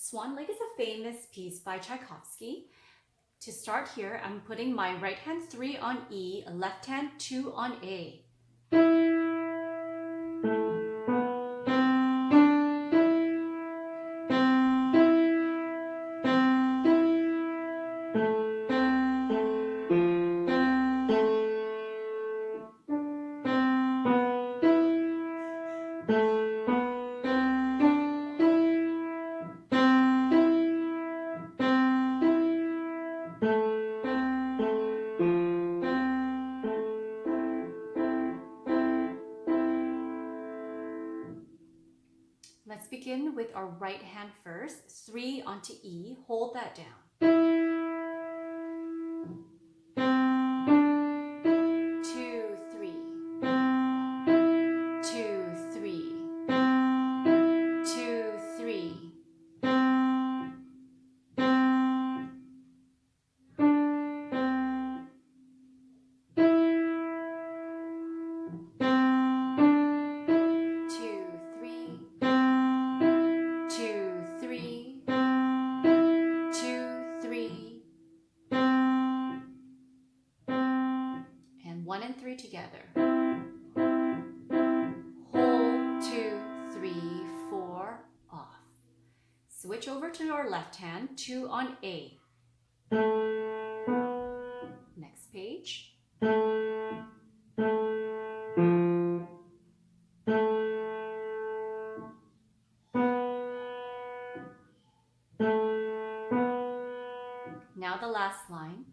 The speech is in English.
Swan Lake is a famous piece by Tchaikovsky. To start here, I'm putting my right hand 3 on E, left hand 2 on A. Let's begin with our right hand first. 3 onto E, hold that down. 2, 3. 2, 3. 2, 3. And 1 and 3 together. Hold, 2, 3, 4, off. Switch over to our left hand, 2 on A. Next page. Now the last line.